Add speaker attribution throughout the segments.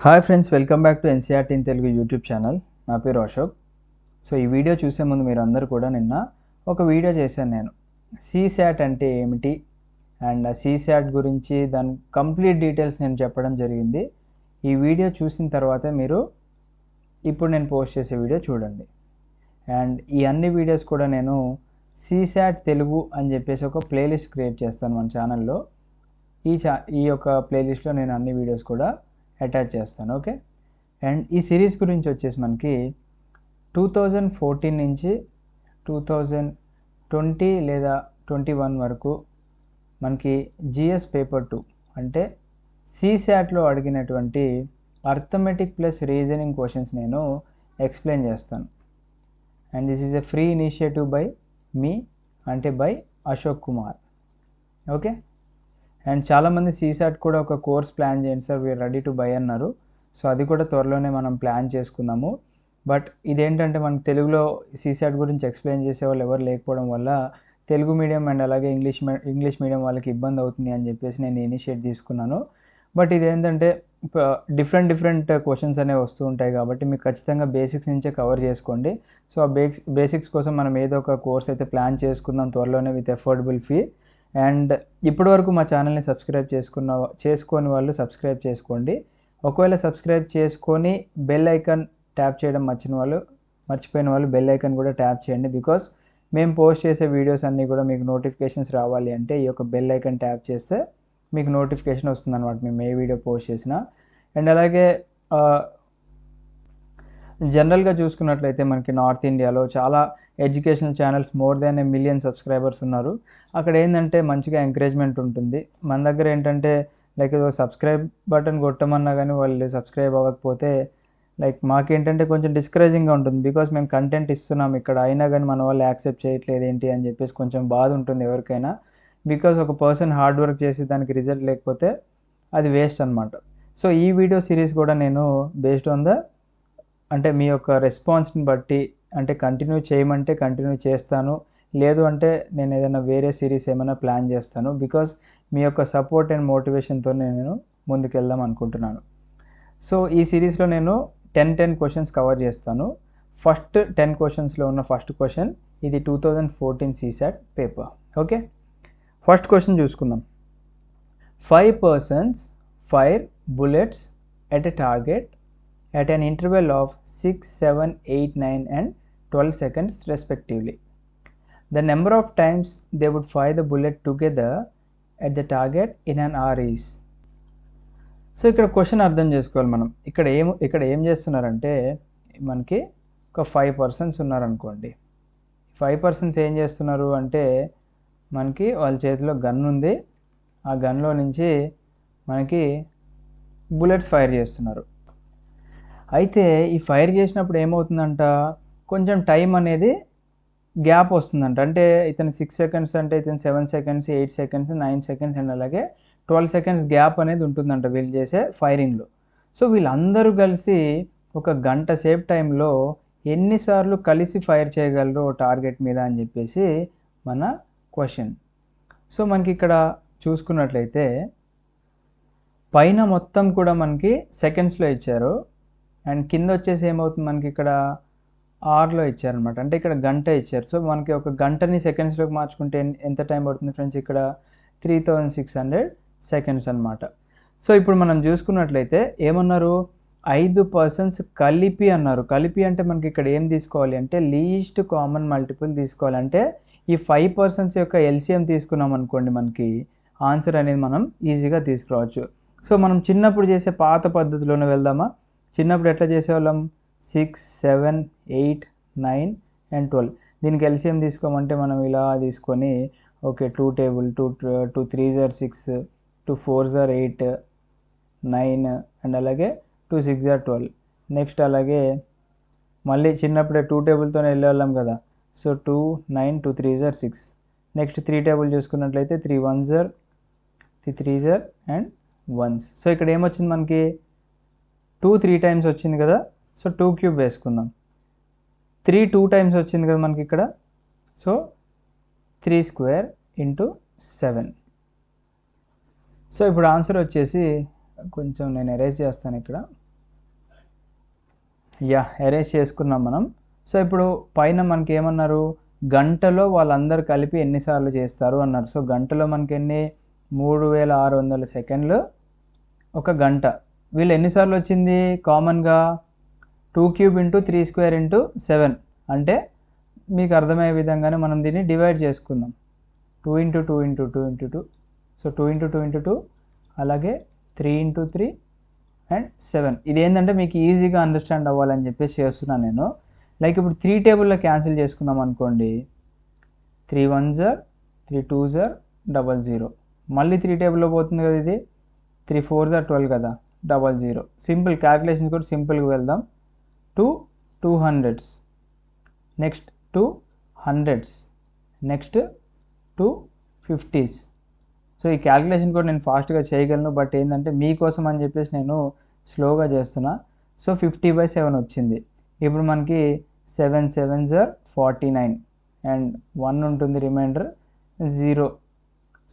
Speaker 1: Hi friends, welcome back to NCERT in Telugu YouTube channel. నా పేరు Ashok. So ఈ video చూసే ముందు మీరు అందరూ కూడా నిన్న ఒక వీడియో చేశాను నేను, సీశాట్ అంటే ఏమిటి అండ్ సీశాట్ గురించి దాని కంప్లీట్ డీటెయిల్స్ నేను చెప్పడం జరిగింది. ఈ వీడియో చూసిన తర్వాత మీరు ఇప్పుడు నేను పోస్ట్ చేసే వీడియో చూడండి. అండ్ ఈ అన్ని వీడియోస్ కూడా నేను సీశాట్ తెలుగు అని చెప్పేసి ఒక ప్లేలిస్ట్ క్రియేట్ చేస్తాను మన ఛానల్లో. ఈ యొక్క ప్లేలిస్ట్లో నేను అన్ని వీడియోస్ కూడా అటాచ్ చేస్తాను. ఓకే. అండ్ ఈ సిరీస్ గురించి వచ్చేసి మనకి 2014 నుంచి 2020 లేదా 21 వరకు మనకి జిఎస్ పేపర్ 2 అంటే సీశాట్లో అడిగినటువంటి అర్థమెటిక్ ప్లస్ రీజనింగ్ క్వశ్చన్స్ నేను ఎక్స్ప్లెయిన్ చేస్తాను. And this is a free initiative by me, అంటే by Ashok Kumar. Okay. And చాలామంది సీశాట్ కూడా ఒక కోర్స్ ప్లాన్ చేయండి sir, we are ready to buy అన్నారు. సో అది కూడా త్వరలోనే మనం ప్లాన్ చేసుకుందాము. బట్ ఇదేంటంటే మనకు తెలుగులో సీశాట్ గురించి ఎక్స్ప్లెయిన్ చేసే వాళ్ళు ఎవరు లేకపోవడం వల్ల తెలుగు మీడియం అండ్ అలాగే ఇంగ్లీష్ మీడియం వాళ్ళకి ఇబ్బంది అవుతుంది అని చెప్పేసి నేను ఇనిషియేట్ తీసుకున్నాను. బట్ ఇదేంటంటే డిఫరెంట్ క్వశ్చన్స్ అనేవి వస్తూ ఉంటాయి కాబట్టి మీకు ఖచ్చితంగా బేసిక్స్ నుంచే కవర్ చేసుకోండి. సో ఆ బేసిక్స్ కోసం మనం ఏదో ఒక కోర్స్ అయితే ప్లాన్ చేసుకుందాం త్వరలోనే విత్ అఫోర్డబుల్ ఫీ. అండ్ ఇప్పటివరకు మా ఛానల్ని సబ్స్క్రైబ్ చేసుకోని వాళ్ళు సబ్స్క్రైబ్ చేసుకోండి. ఒకవేళ సబ్స్క్రైబ్ చేసుకొని బెల్ ఐకాన్ ట్యాప్ చేయడం మర్చిపోయిన వాళ్ళు బెల్ ఐకాన్ కూడా ట్యాప్ చేయండి. బికాస్ మేము పోస్ట్ చేసే వీడియోస్ అన్నీ కూడా మీకు నోటిఫికేషన్స్ రావాలి అంటే ఈ యొక్క బెల్ ఐకాన్ ట్యాప్ చేస్తే మీకు నోటిఫికేషన్ వస్తుంది అనమాట, మేము ఏ వీడియో పోస్ట్ చేసినా. అండ్ అలాగే జనరల్గా చూసుకున్నట్లయితే మనకి నార్త్ ఇండియాలో చాలా educational channels more than 1 million subscribers ఉన్నారు. అక్కడ ఏంటంటే మంచిగా ఎంకరేజ్మెంట్ ఉంటుంది. మన దగ్గర ఏంటంటే లైక్ సబ్స్క్రైబ్ బటన్ కొట్టమన్నా కానీ వాళ్ళు సబ్స్క్రైబ్ అవ్వకపోతే లైక్ మాకేంటంటే కొంచెం డిస్కరేజింగ్గా ఉంటుంది. బికాస్ మేము కంటెంట్ ఇస్తున్నాం ఇక్కడ, అయినా కానీ మన వాళ్ళు యాక్సెప్ట్ చేయట్లేదు ఏంటి అని చెప్పేసి కొంచెం బాధ ఉంటుంది ఎవరికైనా. బికాస్ ఒక పర్సన్ హార్డ్ వర్క్ చేసి దానికి రిజల్ట్ లేకపోతే అది వేస్ట్ అనమాట. సో ఈ వీడియో సిరీస్ కూడా నేను బేస్డ్ ఆన్ అంటే మీ యొక్క రెస్పాన్స్ని బట్టి, అంటే కంటిన్యూ చేయమంటే కంటిన్యూ చేస్తాను, లేదు అంటే నేను ఏదైనా వేరే సిరీస్ ఏమైనా ప్లాన్ చేస్తాను. బికాస్ మీ యొక్క సపోర్ట్ అండ్ మోటివేషన్తో నేను ముందుకెళ్దాం అనుకుంటున్నాను. సో ఈ సిరీస్లో నేను 10 క్వశ్చన్స్ కవర్ చేస్తాను. ఫస్ట్ 10 క్వశ్చన్స్లో ఉన్న ఫస్ట్ క్వశ్చన్ ఇది 2014 సీశాట్ పేపర్. ఓకే. ఫస్ట్ క్వశ్చన్ చూసుకుందాం. 5 persons fire bullets at a target at an interval of 6, 7, 8, 9 and 12 seconds respectively. The number of times they would fire the bullet together at the target in an hour is. So ఇక్కడ question అర్థం చేసుకోవాలి మనం. ఇక్కడ ఏం చేస్తున్నారంటే మనకి ఒక 5 persons ఉన్నారనుకోండి. 5 persons ఏం చేస్తున్నారు అంటే మనకి వాళ్ళ చేతిలో గన్ ఉంది, ఆ గన్లో నుంచి మనకి బుల్లెట్స్ ఫైర్ చేస్తున్నారు. అయితే ఈ ఫైర్ చేసినప్పుడు ఏమవుతుందంట, కొంచెం టైం అనేది గ్యాప్ వస్తుందంట. అంటే ఇతను 6 seconds అంటే ఇతను 7 seconds, 8 seconds, 9 seconds అండ్ అలాగే 12 seconds గ్యాప్ అనేది ఉంటుందంట వీళ్ళు చేసే ఫైరింగ్లో. సో వీళ్ళందరూ కలిసి ఒక గంట సేపు టైంలో ఎన్నిసార్లు కలిసి ఫైర్ చేయగలరు టార్గెట్ మీద అని చెప్పేసి మన క్వశ్చన్. సో మనకి ఇక్కడ చూసుకున్నట్లయితే పైన మొత్తం కూడా మనకి సెకండ్స్లో ఇచ్చారు అండ్ కింద వచ్చేసి ఏమవుతుంది మనకి ఇక్కడ ఆర్లో ఇచ్చారనమాట. అంటే ఇక్కడ గంట ఇచ్చారు. సో మనకి ఒక గంటని సెకండ్స్లోకి మార్చుకుంటే ఎంత టైం పడుతుంది ఫ్రెండ్స్, ఇక్కడ 3600 seconds అనమాట. సో ఇప్పుడు మనం చూసుకున్నట్లయితే ఏమన్నారు, 5 persons కలిపి అన్నారు. కలిపి అంటే మనకి ఇక్కడ ఏం తీసుకోవాలి అంటే లీస్ట్ కామన్ మల్టిపుల్ తీసుకోవాలి. అంటే ఈ 5 persons యొక్క ఎల్సిఎం తీసుకున్నాం అనుకోండి, మనకి ఆన్సర్ అనేది మనం ఈజీగా తీసుకురావచ్చు. సో మనం చిన్నప్పుడు చేసే పాత పద్ధతిలోనే వెళ్దామా. చిన్నప్పుడు ఎట్లా చేసేవాళ్ళం, 6, 7, 8, 9 and 12. దీనికి ఎల్సిఎం తీసుకోమంటే మనం ఇలా తీసుకొని okay 2 table 2 3s are 6, 2 4s are 8, 9 and అలాగే 2 6s are 12. నెక్స్ట్ అలాగే మళ్ళీ చిన్నప్పుడే 2 టేబుల్తోనే వెళ్ళేవాళ్ళం కదా. So 2, 9, 2 3s are 6. Next 3 table చూసుకున్నట్లయితే 3 1s are 3 3s are and 1s. So ఇక్కడ ఏమొచ్చింది మనకి 2 3 times వచ్చింది కదా. సో 2 cube వేసుకుందాం. 3 2 times వచ్చింది కదా మనకి ఇక్కడ. So 3 square into 7. సో ఇప్పుడు ఆన్సర్ వచ్చేసి కొంచెం నేను ఎరేజ్ చేస్తాను ఇక్కడ. అరేంజ్ చేసుకున్నాం మనం. సో ఇప్పుడు పైన మనకి ఏమన్నారు, గంటలో వాళ్ళందరూ కలిపి ఎన్నిసార్లు చేస్తారు అన్నారు. సో గంటలో మనకి ఎన్ని, 3600 సెకండ్లు ఒక గంట. వీళ్ళు ఎన్నిసార్లు వచ్చింది కామన్గా, 2³ × 3² × 7 అంటే మీకు అర్థమయ్యే విధంగానే మనం దీన్ని డివైడ్ చేసుకుందాం. 2 × 2 × 2 × 2, సో 2 × 2 × 2, అలాగే 3 × 3 అండ్ 7. ఇది ఏంటంటే మీకు ఈజీగా అండర్స్టాండ్ అవ్వాలని చెప్పేసి చేస్తున్నాను నేను. లైక్ ఇప్పుడు 3 టేబుల్లో క్యాన్సిల్ చేసుకుందాం అనుకోండి, 3 1s 3 2s 00. మళ్ళీ 3 టేబుల్లో పోతుంది కదా, ఇది 3 4s 12 కదా, 00. సింపుల్ క్యాల్కులేషన్ కూడా సింపుల్గా వెళ్దాం. 2 200s, next 2 100s, next 2 50s. So ఈ క్యాల్కులేషన్ కూడా నేను ఫాస్ట్గా చేయగలను, బట్ ఏంటంటే మీకోసం అని చెప్పేసి నేను స్లోగా చేస్తున్నా. సో 50/7 వచ్చింది. ఇప్పుడు మనకి 7 7s 49 అండ్ 1 ఉంటుంది రిమైండర్ 0,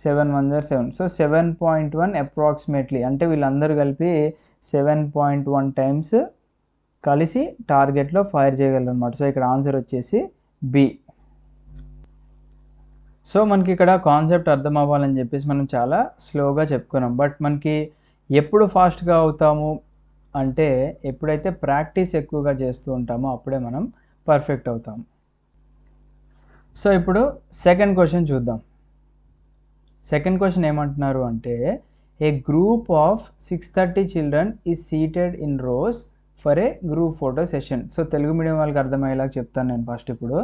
Speaker 1: 7 1s 7. సో 7.1 అప్రాక్సిమేట్లీ, అంటే వీళ్ళందరూ కలిపి 7.1 టైమ్స్ కలిసి టార్గెట్లో ఫైర్ చేయగలరు అనమాట. సో ఇక్కడ ఆన్సర్ వచ్చేసి బి. సో మనకి ఇక్కడ కాన్సెప్ట్ అర్థం అవ్వాలని చెప్పేసి మనం చాలా స్లోగా చెప్పుకున్నాం. బట్ మనకి ఎప్పుడు ఫాస్ట్గా అవుతాము అంటే ఎప్పుడైతే ప్రాక్టీస్ ఎక్కువగా చేస్తూ ఉంటామో అప్పుడే మనం పర్ఫెక్ట్ అవుతాము. సో ఇప్పుడు సెకండ్ క్వశ్చన్ చూద్దాం. సెకండ్ క్వశ్చన్ ఏమంటున్నారు అంటే, a group of 630 children is seated in rows for a group photo session. So Telugu medium వాళ్ళకి అర్థమయ్యేలాగా చెప్తాను నేను ఫస్ట్ ఇప్పుడు.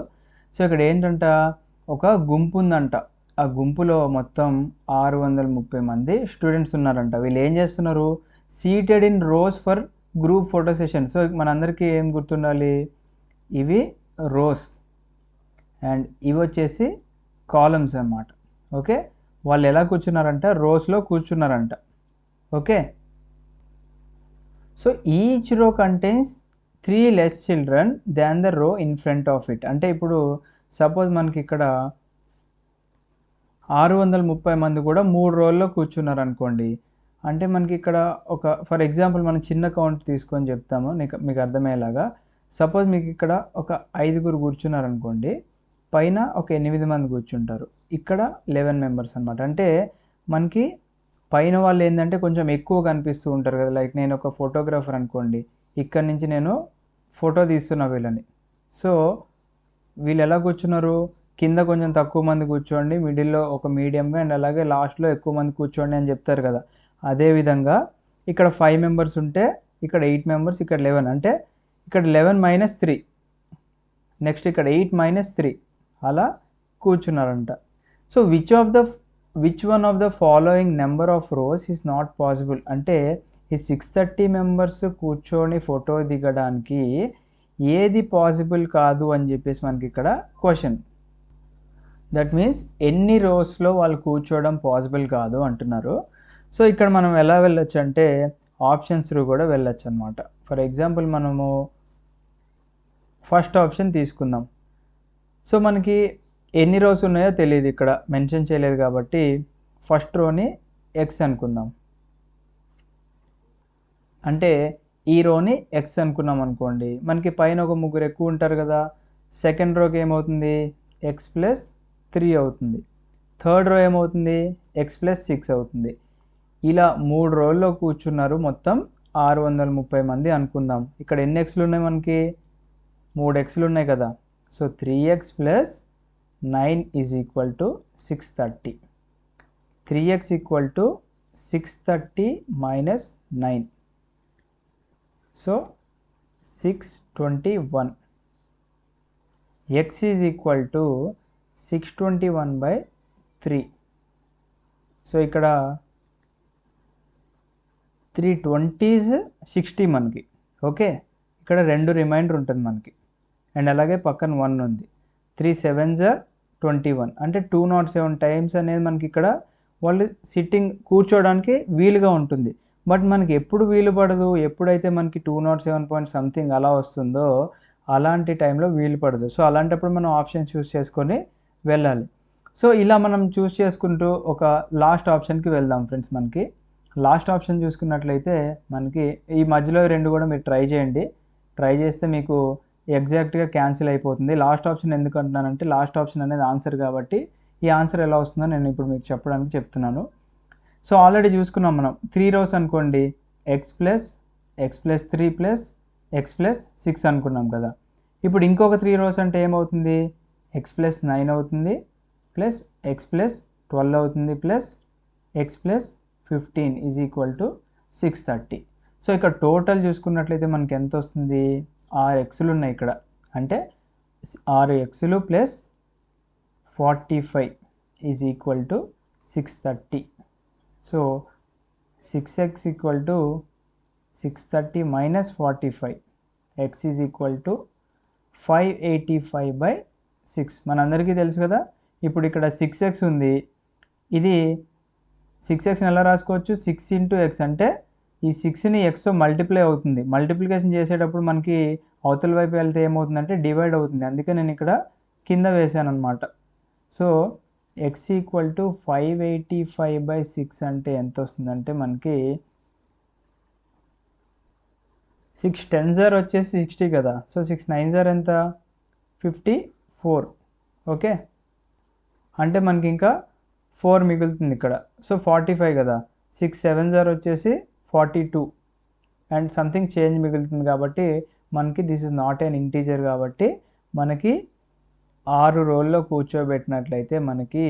Speaker 1: సో ఇక్కడ ఏంటంట, ఒక గుంపు ఉందంట. ఆ గుంపులో మొత్తం 630 మంది స్టూడెంట్స్ ఉన్నారంట. వీళ్ళు ఏం చేస్తున్నారు, seated in rows for group photo session. So మనందరికీ ఏం గుర్తుండాలి, ఇవి రోస్ అండ్ ఇవి వచ్చేసి కాలమ్స్ అన్నమాట. ఓకే, వాళ్ళు ఎలా కూర్చున్నారంట, రోస్లో కూర్చున్నారంట. Okay, so each row contains 3 less children than the row in front of it. అంటే ఇప్పుడు సపోజ్ మనకి ఇక్కడ 630 మంది కూడా 3 రోల్లో కూర్చున్నారు అనుకోండి. అంటే మనకి ఇక్కడ ఒక ఫర్ ఎగ్జాంపుల్ మనం చిన్న కౌంట్ తీసుకొని చెప్తాము మీకు అర్థమయ్యేలాగా. సపోజ్ మీకు ఇక్కడ ఒక 5గురు కూర్చున్నారనుకోండి, పైన ఒక 8 మంది కూర్చుంటారు, ఇక్కడ 11 మెంబర్స్ అనమాట. అంటే మనకి పైన వాళ్ళు ఏంటంటే కొంచెం ఎక్కువ కనిపిస్తూ ఉంటారు కదా. లైక్ నేను ఒక ఫోటోగ్రాఫర్ అనుకోండి, ఇక్కడ నుంచి నేను ఫోటో తీస్తున్నా వీళ్ళని. సో వీళ్ళు ఎలా కూర్చున్నారు, కింద కొంచెం తక్కువ మంది కూర్చోండి, మిడిల్లో ఒక మీడియంగా అండ్ అలాగే లాస్ట్లో ఎక్కువ మంది కూర్చోండి అని చెప్తారు కదా. అదేవిధంగా ఇక్కడ 5 మెంబర్స్ ఉంటే ఇక్కడ 8 మెంబర్స్, ఇక్కడ 11, అంటే ఇక్కడ 11 - 3, నెక్స్ట్ ఇక్కడ 8 - 3 అలా కూర్చున్నారంట. So which one of the following number of rows is not possible. అంటే ఈ 630 మెంబర్స్ కూర్చొని ఫోటో దిగడానికి ఏది పాసిబుల్ కాదు అని చెప్పేసి మనకి ఇక్కడ క్వశ్చన్. దట్ మీన్స్ ఎన్ని రోస్లో వాళ్ళు కూర్చోవడం పాసిబుల్ కాదు అంటున్నారు. సో ఇక్కడ మనం ఎలా వెళ్ళొచ్చు అంటే ఆప్షన్స్ త్రూ కూడా వెళ్ళొచ్చు అనమాట. ఫర్ ఎగ్జాంపుల్ మనము ఫస్ట్ ఆప్షన్ తీసుకుందాం. సో మనకి ఎన్ని రోస్ ఉన్నాయో తెలియదు, ఇక్కడ మెన్షన్ చేయలేదు కాబట్టి ఫస్ట్ రోని ఎక్స్ అనుకుందాం. అంటే ఈ రోని ఎక్స్ అనుకున్నాం అనుకోండి, మనకి పైన ఒక 3 ఎక్కువ ఉంటారు కదా. సెకండ్ రోకి ఏమవుతుంది, ఎక్స్ ప్లస్ 3 అవుతుంది. థర్డ్ రో ఏమవుతుంది, ఎక్స్ ప్లస్ 6 అవుతుంది. ఇలా 3 రోల్లో కూర్చున్నారు, మొత్తం 630 మంది అనుకుందాం. ఇక్కడ ఎన్ని ఎక్స్లు ఉన్నాయి, మనకి 3 ఎక్స్లు ఉన్నాయి కదా. So 3x + 9 = 630. 3x = 630 - 9. So 621. x = 621/3. So ఇక్కడ 3 20s 60 మనకి. ఓకే, ఇక్కడ 2 రిమైండర్ ఉంటుంది మనకి అండ్ అలాగే పక్కన 1 ఉంది. 3 7s 21, అంటే 207 టైమ్స్ అనేది మనకి ఇక్కడ వాళ్ళు సిట్టింగ్ కూర్చోవడానికి వీలుగా ఉంటుంది. బట్ మనకి ఎప్పుడు వీలు పడదు, ఎప్పుడైతే మనకి 207 పాయింట్ సంథింగ్ అలా వస్తుందో అలాంటి టైంలో వీలు పడదు. సో అలాంటప్పుడు మనం ఆప్షన్ చూస్ చేసుకొని వెళ్ళాలి. సో ఇలా మనం చూస్ చేసుకుంటూ ఒక లాస్ట్ ఆప్షన్కి వెళ్దాం ఫ్రెండ్స్. మనకి లాస్ట్ ఆప్షన్ చూసుకున్నట్లయితే మనకి ఈ మధ్యలో 2 కూడా మీరు ట్రై చేయండి. ట్రై చేస్తే మీకు ఎగ్జాక్ట్గా క్యాన్సిల్ అయిపోతుంది. లాస్ట్ ఆప్షన్ ఎందుకు అంటున్నానంటే లాస్ట్ ఆప్షన్ అనేది ఆన్సర్ కాబట్టి ఈ ఆన్సర్ ఎలా వస్తుందో నేను ఇప్పుడు మీకు చెప్పడానికి చెప్తున్నాను. సో ఆల్రెడీ చూసుకున్నాం మనం 3 rows అనుకోండి, X plus 3 plus X plus 6 అనుకున్నాం కదా. ఇప్పుడు ఇంకొక 3 rows అంటే ఏమవుతుంది, ఎక్స్ ప్లస్ 9 అవుతుంది ప్లస్ ఎక్స్ ప్లస్ 12 అవుతుంది plus X plus 15 is equal to 630. So ఇక్కడ టోటల్ చూసుకున్నట్లయితే మనకి ఎంత వస్తుంది, 6 ఎక్స్లు ఉన్నాయి ఇక్కడ, అంటే 6 ఎక్స్లు plus 45 is equal to 630. So 6x equal to 630 minus 45, x is equal to 585/6. మనందరికీ తెలుసు కదా. ఇప్పుడు ఇక్కడ 6x ఉంది, ఇది 6xని ఎలా రాసుకోవచ్చు, 6 ఇంటూ ఎక్స్ అంటే ఈ 6ని ఎక్స్తో మల్టిప్లై అవుతుంది. మల్టిప్లికేషన్ చేసేటప్పుడు మనకి అవతల వైపు వెళ్తే ఏమవుతుందంటే డివైడ్ అవుతుంది, అందుకే నేను ఇక్కడ కింద వేసాను అనమాట. సో ఎక్స్ ఈక్వల్ టు 585/6 అంటే ఎంత వస్తుందంటే మనకి 6 10s వచ్చేసి 60 కదా. సో 6 9s ఎంత, 54. ఓకే, అంటే మనకి ఇంకా 4 మిగులుతుంది ఇక్కడ. సో 45 కదా, 6 7s వచ్చేసి 42 అండ్ సంథింగ్ చేంజ్ మిగులుతుంది. కాబట్టి మనకి this is not an integer, కాబట్టి మనకి 6 రోల్లో కూర్చోబెట్టినట్లయితే మనకి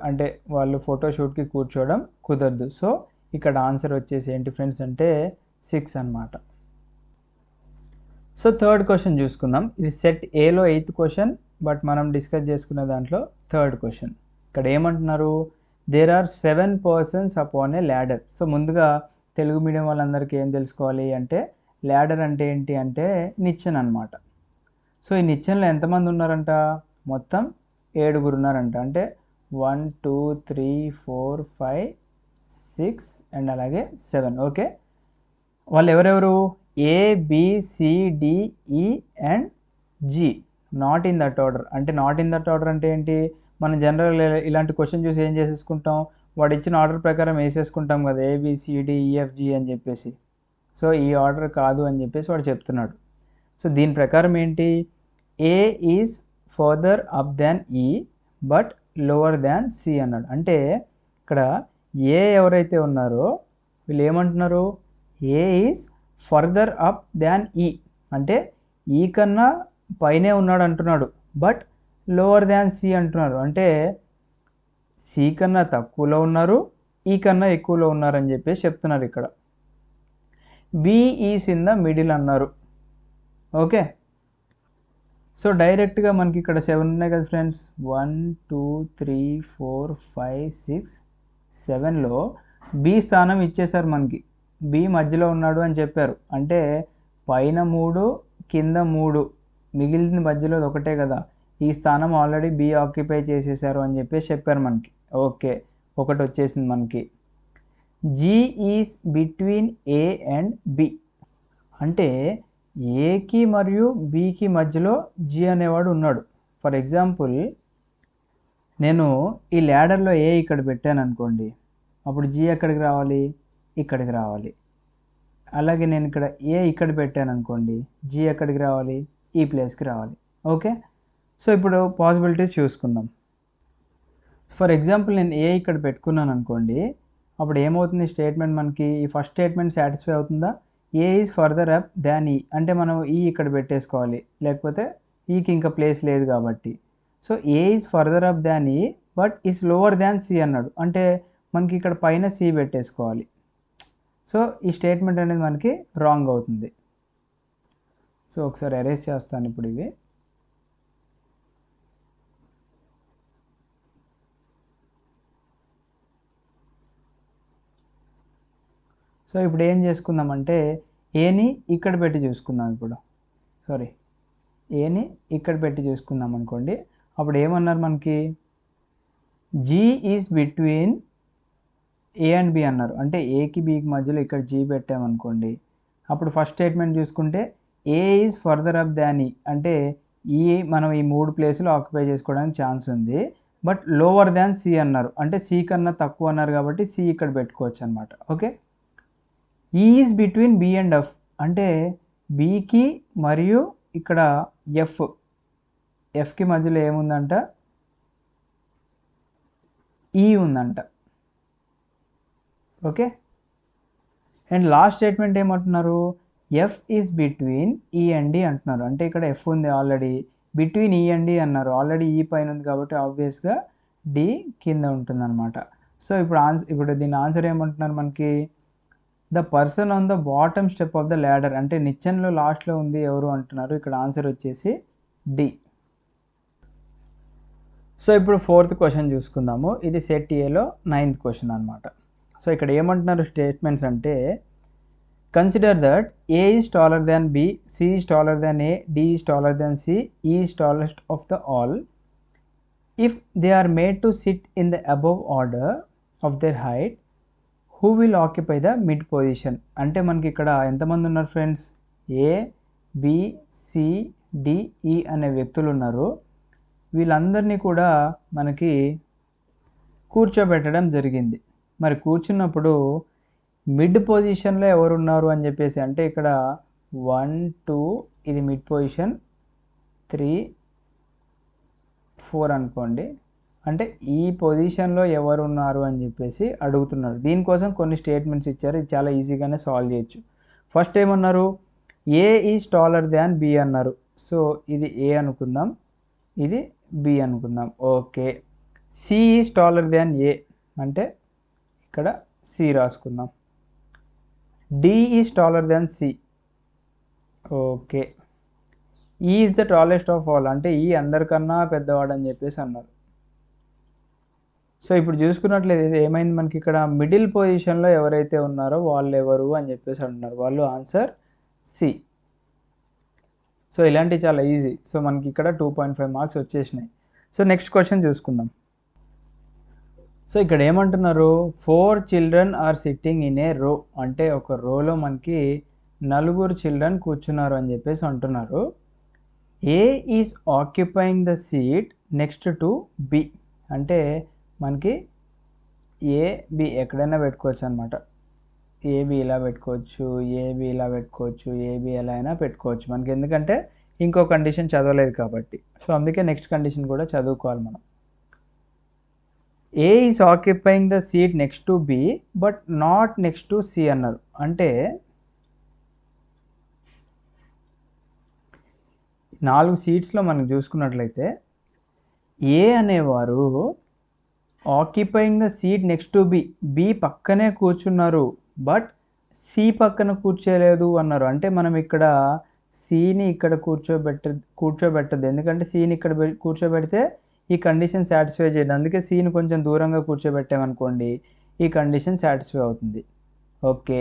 Speaker 1: అంటే వాళ్ళు ఫోటోషూట్కి కూర్చోవడం కుదరదు. సో ఇక్కడ ఆన్సర్ వచ్చేసి ఏంటి ఫ్రెండ్స్ అంటే 6 అన్నమాట. సో థర్డ్ క్వశ్చన్ చూసుకుందాం. ఇది సెట్ ఏలో 8th క్వశ్చన్, బట్ మనం డిస్కస్ చేసుకున్న దాంట్లో థర్డ్ క్వశ్చన్. ఇక్కడ ఏమంటున్నారు, there are 7 persons upon a ladder. So ముందుగా తెలుగు మీడియం వాళ్ళందరికీ ఏం తెలుసుకోవాలి అంటే ల్యాడర్ అంటే ఏంటి అంటే నిచ్చెన అనమాట. సో ఈ నిచ్చెనలో ఎంతమంది ఉన్నారంట, మొత్తం 7 ఉన్నారంట. అంటే 1 2 3 4 5 6 అండ్ అలాగే 7. ఓకే, వాళ్ళు ఎవరెవరు, ఏ B C D E and G, not in that order. అంటే నాట్ ఇన్ దట్ ఆర్డర్ అంటే ఏంటి, మనం జనరల్ ఇలాంటి క్వశ్చన్ చూసి ఏం చేసేసుకుంటాం, వాడు ఇచ్చిన ఆర్డర్ ప్రకారం వేసేసుకుంటాం కదా, ఏబిసిడిఈఎఫ్జి అని చెప్పేసి. సో ఈ ఆర్డర్ కాదు అని చెప్పేసి వాడు చెప్తున్నాడు. సో దీని ప్రకారం ఏంటి, ఏ is further up than E but lower than C అన్నాడు. అంటే ఇక్కడ ఏ ఎవరైతే ఉన్నారో వీళ్ళు ఏమంటున్నారు, ఏ ఈజ్ ఫర్దర్ అప్ దాన్ ఈ అంటే ఈ కన్నా పైనే ఉన్నాడు అంటున్నాడు, బట్ లోవర్ దాన్ సి అంటున్నారు. అంటే సి కన్నా తక్కువలో ఉన్నారు, ఈ కన్నా ఎక్కువలో ఉన్నారని చెప్పేసి చెప్తున్నారు ఇక్కడ. B is in the middle అన్నారు. ఓకే, సో డైరెక్ట్గా మనకి ఇక్కడ 7 ఉన్నాయి కదా ఫ్రెండ్స్, 1 2 3 4 5 6 7లో బి స్థానం ఇచ్చేసారు మనకి. బి మధ్యలో ఉన్నాడు అని చెప్పారు, అంటే పైన 3 కింద 3 మిగిలిన మధ్యలో ఒకటే కదా, ఈ స్థానం ఆల్రెడీ బి ఆక్యుపై చేసేసారు అని చెప్పేసి చెప్పారు మనకి. ఓకే, ఒకటి వచ్చేసింది మనకి. G is between A and B, అంటే ఏకి మరియు బికి మధ్యలో జీ అనేవాడు ఉన్నాడు. ఫర్ ఎగ్జాంపుల్ నేను ఈ ల్యాడర్లో ఏ ఇక్కడ పెట్టాను అనుకోండి, అప్పుడు జీ ఎక్కడికి రావాలి, ఇక్కడికి రావాలి. అలాగే నేను ఇక్కడ ఏ ఇక్కడ పెట్టాను అనుకోండి, జీ ఎక్కడికి రావాలి, ఈ ప్లేస్కి రావాలి. ఓకే, సో ఇప్పుడు పాసిబిలిటీస్ చూసుకుందాం. ఫర్ ఎగ్జాంపుల్ నేను ఏ ఇక్కడ పెట్టుకున్నాను అనుకోండి, అప్పుడు ఏమవుతుంది స్టేట్మెంట్ మనకి, ఈ ఫస్ట్ స్టేట్మెంట్ సాటిస్ఫై అవుతుందా, ఏ ఈజ్ ఫర్దర్ అప్ దాన్ ఈ అంటే మనం ఈ ఇక్కడ పెట్టేసుకోవాలి, లేకపోతే ఈకి ఇంకా ప్లేస్ లేదు కాబట్టి. So A is further up than E but is lower than C అన్నాడు, అంటే మనకి ఇక్కడ పైన సి పెట్టేసుకోవాలి. సో ఈ స్టేట్మెంట్ అనేది మనకి రాంగ్ అవుతుంది. సో ఒకసారి అరేంజ్ చేస్తాను ఇప్పుడు ఇవి. సో ఇప్పుడు ఏం చేసుకుందామంటే ఏని ఇక్కడ పెట్టి చూసుకుందాం. ఇప్పుడు ఏని ఇక్కడ పెట్టి చూసుకుందాం అనుకోండి, అప్పుడు ఏమన్నారు మనకి, G is between A and B అన్నారు, అంటే ఏకి బికి మధ్యలో ఇక్కడ జీ పెట్టామనుకోండి, అప్పుడు ఫస్ట్ స్టేట్మెంట్ చూసుకుంటే ఏ ఈజ్ ఫర్దర్ అప్ దాన్ ఈ అంటే ఈ మనం ఈ 3 ప్లేసులు ఆక్యుపై చేసుకోవడానికి ఛాన్స్ ఉంది, బట్ లోవర్ దాన్ సి అన్నారు, అంటే సి కన్నా తక్కువ అన్నారు కాబట్టి సి ఇక్కడ పెట్టుకోవచ్చు అనమాట. Okay, E is between B and F అంటే బికి మరియు ఇక్కడ ఎఫ్కి మధ్యలో ఏముందంట, ఈ ఉందంట. ఓకే, అండ్ లాస్ట్ స్టేట్మెంట్ ఏమంటున్నారు, F is between E and D అంటున్నారు. అంటే ఇక్కడ ఎఫ్ ఉంది already, between E and D అన్నారు, ఆల్రెడీ ఈ పైన ఉంది కాబట్టి ఆబ్వియస్గా డి కింద ఉంటుంది అనమాట. సో ఇప్పుడు దీని ఆన్సర్ ఏమంటున్నారు మనకి, the person on the bottom step of the ladder, అంటే నిచ్చెనలో లాస్ట్లో ఉంది ఎవరు అంటున్నారు. ఇక్కడ ఆన్సర్ వచ్చేసి డి. సో ఇప్పుడు 4th క్వశ్చన్ చూసుకుందాము. ఇది సెట్ ఏలో 9th క్వశ్చన్ అనమాట. సో ఇక్కడ ఏమంటున్నారు స్టేట్మెంట్స్ అంటే, consider that A is taller than B, C is taller than A, D is taller than C, E is tallest of the all. If they are made to sit in the above order of their height, who will occupy the mid position. అంటే మనకి ఇక్కడ ఎంతమంది ఉన్నారు friends, A, B, C, D, E అనే వ్యక్తులు ఉన్నారు. వీళ్ళందరినీ కూడా మనకి కూర్చోబెట్టడం జరిగింది. మరి కూర్చున్నప్పుడు మిడ్ పొజిషన్లో ఎవరు ఉన్నారు అని చెప్పేసి, అంటే ఇక్కడ 1 2 ఇది మిడ్ పొజిషన్, 3 4 అనుకోండి. అంటే ఈ పొజిషన్లో ఎవరు ఉన్నారు అని చెప్పేసి అడుగుతున్నారు. దీనికోసం కొన్ని స్టేట్మెంట్స్ ఇచ్చారు, ఇది చాలా ఈజీగానే సాల్వ్ చేయొచ్చు. ఫస్ట్ ఏమన్నారు, A is taller than B అన్నారు. సో ఇది ఏ అనుకుందాం, ఇది బి అనుకుందాం. Okay, C is taller than A అంటే ఇక్కడ సి రాసుకుందాం. D is taller than C. Okay, E is the tallest of all అంటే ఈ అందరికన్నా పెద్దవాడు అని చెప్పేసి అన్నారు. సో ఇప్పుడు చూసుకున్నట్లయితే ఏమైంది మనకి ఇక్కడ, మిడిల్ పొజిషన్లో ఎవరైతే ఉన్నారో వాళ్ళు ఎవరు అని చెప్పేసి అంటున్నారు. వాళ్ళు ఆన్సర్ సి. సో ఇలాంటివి చాలా ఈజీ. సో మనకి ఇక్కడ 2.5 మార్క్స్ వచ్చేసినాయి. సో నెక్స్ట్ క్వశ్చన్ చూసుకుందాం. సో ఇక్కడ ఏమంటున్నారు, 4 children are sitting in a row, అంటే ఒక రోలో మనకి 4 చిల్డ్రన్ కూర్చున్నారు అని చెప్పేసి అంటున్నారు. A is occupying the seat next to B, అంటే మనకి ఏ బి ఎక్కడైనా పెట్టుకోవచ్చు అనమాట. ఏబి ఇలా పెట్టుకోవచ్చు, ఏబి ఇలా పెట్టుకోవచ్చు, ఏబి ఎలా అయినా పెట్టుకోవచ్చు మనకి, ఎందుకంటే ఇంకో కండిషన్ చదవలేదు కాబట్టి. సో అందుకే నెక్స్ట్ కండిషన్ కూడా చదువుకోవాలి మనం. A is occupying the seat next to B but not next to C అన్నారు. అంటే 4 సీట్స్లో మనం చూసుకున్నట్లయితే ఏ అనేవారు occupying the seat next to B, B పక్కనే కూర్చున్నారు బట్ సి పక్కన కూర్చోలేదు అన్నారు. అంటే మనం ఇక్కడ సిని ఇక్కడ కూర్చోబెట్టద్దు, ఎందుకంటే సిని ఇక్కడ కూర్చోబెడితే ఈ కండిషన్ సాటిస్ఫై చేయదు. అందుకే సిని కొంచెం దూరంగా కూర్చోబెట్టామనుకోండి ఈ కండిషన్ సాటిస్ఫై అవుతుంది. Okay,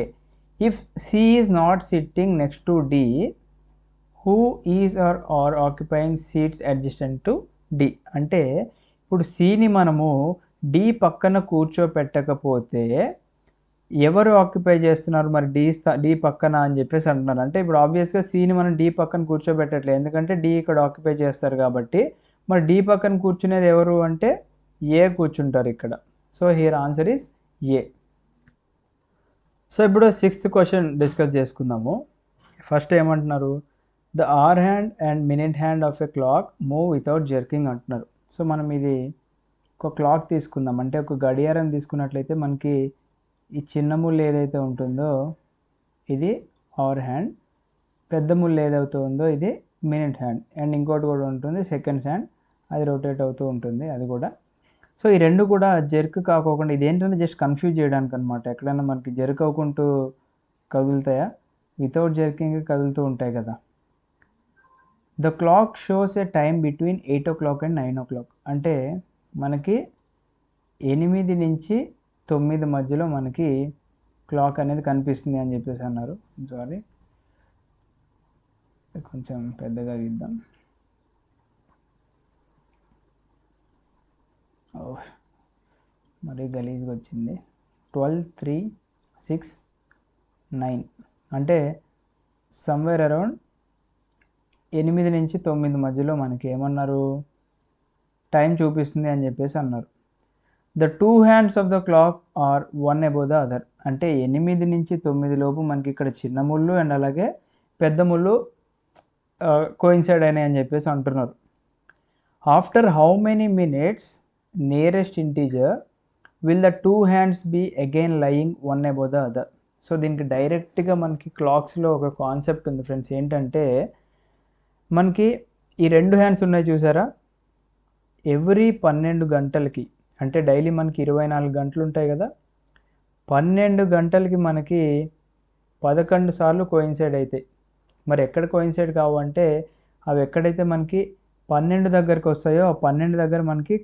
Speaker 1: if C is not sitting next to D, who is or occupying seats adjacent to D. అంటే ఇప్పుడు సిని మనము డి పక్కన కూర్చోపెట్టకపోతే ఎవరు ఆక్యుపై చేస్తున్నారు మరి డి పక్కన అని చెప్పేసి అంటున్నారు. అంటే ఇప్పుడు ఆబ్వియస్గా సిని మనం డి పక్కన కూర్చోబెట్టట్లేదు, ఎందుకంటే డి ఇక్కడ ఆక్యుపై చేస్తారు కాబట్టి. మరి డి పక్కన కూర్చునేది ఎవరు అంటే ఏ కూర్చుంటారు ఇక్కడ. So here answer is A. So ఇప్పుడు 6th క్వశ్చన్ డిస్కస్ చేసుకుందాము. ఫస్ట్ ఏమంటున్నారు, the hour hand and minute hand of a clock move without jerking అంటున్నారు. సో మనం ఇది ఒక క్లాక్ తీసుకుందాం, అంటే ఒక గడియారం తీసుకున్నట్లయితే మనకి ఈ చిన్న ముళ్ళు ఏదైతే ఉంటుందో ఇది అవర్ హ్యాండ్, పెద్ద ముళ్ళు ఏదైతే ఉందో ఇది మినిట్ హ్యాండ్, అండ్ ఇంకోటి కూడా ఉంటుంది సెకండ్స్ హ్యాండ్, అది రొటేట్ అవుతూ ఉంటుంది అది కూడా. సో ఈ రెండు కూడా జర్క్ కాకోకుండా, ఇది ఏంటంటే జస్ట్ కన్ఫ్యూజ్ చేయడానికి అనమాట. ఎక్కడైనా మనకి జర్క్ అవ్వకుంటూ కదులుతాయా, వితౌట్ జర్కింగ్ కదులుతూ ఉంటాయి కదా. The clock shows A time between 8 o'clock and 9 o'clock. అంటే మనకి 8 నుంచి 9 మధ్యలో మనకి క్లాక్ అనేది కనిపిస్తుంది అని చెప్పేసి అన్నారు. సారీ కొంచెం పెద్దగా ఇద్దాం. మరీ గలీజ్గా వచ్చింది. 12, 3, 6, 9 అంటే సమ్వేర్ అరౌండ్ 8 నుంచి 9 మధ్యలో మనకి ఏమన్నారు టైం చూపిస్తుంది అని చెప్పేసి అన్నారు. The 2 hands of the clock are 1 above the other. అంటే 8 నుంచి 9 లోపు మనకి ఇక్కడ చిన్న ముళ్ళు అండ్ అలాగే పెద్ద ముళ్ళు కోయిన్సైడ్ అయినాయి అని చెప్పేసి అంటున్నారు. After how many minutes nearest integer will the 2 hands be again lying one above the other. So దీనికి డైరెక్ట్గా మనకి క్లాక్స్లో ఒక కాన్సెప్ట్ ఉంది ఫ్రెండ్స్. ఏంటంటే మనకి ఈ 2 హ్యాండ్స్ ఉన్నాయి చూసారా, ఎవ్రీ 12 గంటలకి, అంటే డైలీ మనకి 24 గంటలు ఉంటాయి కదా, 12 గంటలకి మనకి 11 సార్లు కోయిన్సైడ్ అవుతాయి. మరి ఎక్కడ కోయిన్సైడ్ కావు అంటే అవి ఎక్కడైతే మనకి 12 దగ్గరికి వస్తాయో ఆ 12 దగ్గర మనకి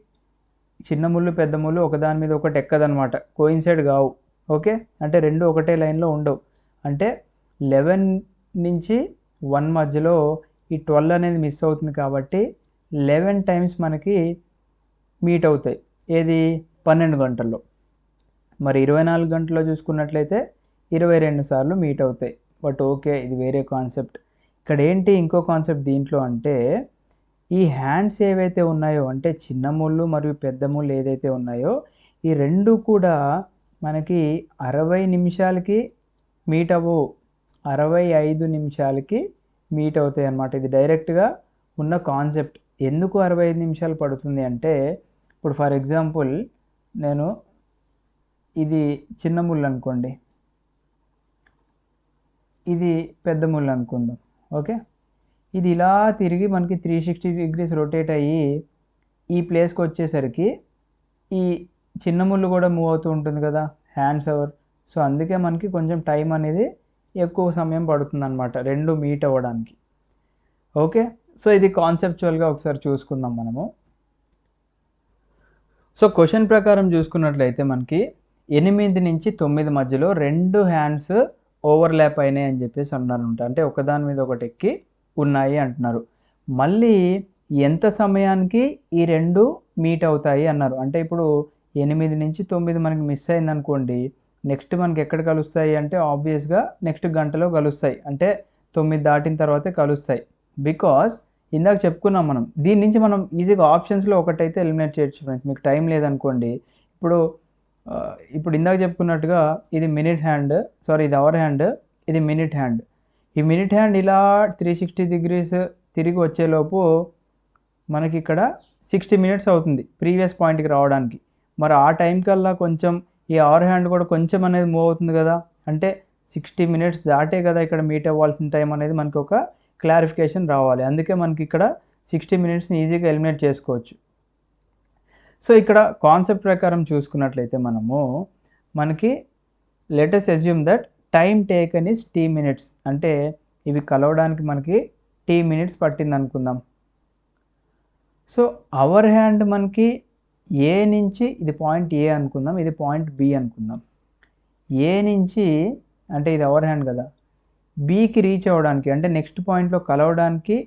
Speaker 1: చిన్న ముళ్ళు పెద్ద ముళ్ళు ఒకదాని మీద ఒకటి ఎక్కదనమాట, కోయిన్సైడ్ కావు. ఓకే, అంటే రెండు ఒకటే లైన్లో ఉండవు. అంటే 11 నుంచి 1 మధ్యలో ఈ 12 అనేది మిస్ అవుతుంది కాబట్టి 11 టైమ్స్ మనకి మీట్ అవుతాయి. ఏది 12 గంటల్లో. మరి 24 గంటల్లో చూసుకున్నట్లయితే 22 సార్లు మీట్ అవుతాయి. బట్ ఓకే, ఇది వేరే కాన్సెప్ట్. ఇక్కడ ఏంటి ఇంకో కాన్సెప్ట్ దీంట్లో అంటే ఈ హ్యాండ్స్ ఏవైతే ఉన్నాయో, అంటే చిన్న ముళ్ళు మరియు పెద్ద ముళ్ళు ఏదైతే ఉన్నాయో ఈ రెండు కూడా మనకి 60 నిమిషాలకి మీట్ అవ్వవు, 65 నిమిషాలకి మీట్ అవుతాయి అన్నమాట. ఇది డైరెక్ట్గా ఉన్న కాన్సెప్ట్. ఎందుకు 65 నిమిషాలు పడుతుంది అంటే, ఇప్పుడు ఫర్ ఎగ్జాంపుల్ నేను ఇది చిన్న ముళ్ళు అనుకోండి, ఇది పెద్ద ముళ్ళు అనుకుందాం. ఓకే, ఇది ఇలా తిరిగి మనకి 360 డిగ్రీస్ రొటేట్ అయ్యి ఈ ప్లేస్కి వచ్చేసరికి ఈ చిన్న ముళ్ళు కూడా మూవ్ అవుతూ ఉంటుంది కదా, హ్యాండ్స్ ఓవర్. సో అందుకే మనకి కొంచెం టైం అనేది ఎక్కువ సమయం పడుతుంది అనమాట రెండు మీట్ అవ్వడానికి. ఓకే, సో ఇది కాన్సెప్చువల్గా ఒకసారి చూసుకుందాం మనము. సో క్వశ్చన్ ప్రకారం చూసుకున్నట్లయితే మనకి 8 నుంచి 9 మధ్యలో 2 హ్యాండ్స్ ఓవర్లాప్ అయినాయి అని చెప్పేసి అన్నారంట. అంటే ఒకదాని మీద ఒకటి ఎక్కి ఉన్నాయి అంటున్నారు. మళ్ళీ ఎంత సమయానికి ఈ రెండు మీట్ అవుతాయి అన్నారు. అంటే ఇప్పుడు 8 నుంచి 9 మనకి మిస్ అయింది అనుకోండి, నెక్స్ట్ మనకి ఎక్కడ కలుస్తాయి అంటే ఆబ్వియస్గా నెక్స్ట్ గంటలో కలుస్తాయి. అంటే 9 దాటిన తర్వాతే కలుస్తాయి. బికాస్ ఇందాక చెప్పుకున్నాం మనం, దీని నుంచి మనం ఈజీగా ఆప్షన్స్లో ఒకటైతే ఎలిమినేట్ చేయొచ్చు ఫ్రెండ్స్. మీకు టైం లేదనుకోండి, ఇప్పుడు ఇందాక చెప్పుకున్నట్టుగా ఇది మినిట్ హ్యాండ్, సారీ ఇది అవర్ హ్యాండ్, ఇది మినిట్ హ్యాండ్. ఈ మినిట్ హ్యాండ్ ఇలా 360 డిగ్రీస్ తిరిగి వచ్చేలోపు మనకి ఇక్కడ 60 మినిట్స్ అవుతుంది ప్రీవియస్ పాయింట్కి రావడానికి. మరి ఆ టైం కల్లా కొంచెం ఈ అవర్ హ్యాండ్ కూడా కొంచెం అనేది మూవ్ అవుతుంది కదా, అంటే 60 మినిట్స్ దాటే కదా ఇక్కడ మీట్ అవ్వాల్సిన టైం అనేది మనకు ఒక క్లారిఫికేషన్ రావాలి. అందుకే మనకి ఇక్కడ 60 మినిట్స్ని ఈజీగా ఎలిమినేట్ చేసుకోవచ్చు. సో ఇక్కడ కాన్సెప్ట్ ప్రకారం చూసుకున్నట్లయితే మనకి let us assume that time taken is T minutes. అంటే ఇవి కలవడానికి మనకి T మినిట్స్ పట్టింది అనుకుందాం. సో అవర్ హ్యాండ్ మనకి ఏ నుంచి, ఇది పాయింట్ ఏ అనుకుందాం, ఇది పాయింట్ బి అనుకుందాం. ఏ నుంచి అంటే ఇది అవర్ హ్యాండ్ కదా, బీకి రీచ్ అవ్వడానికి అంటే నెక్స్ట్ పాయింట్లో కలవడానికి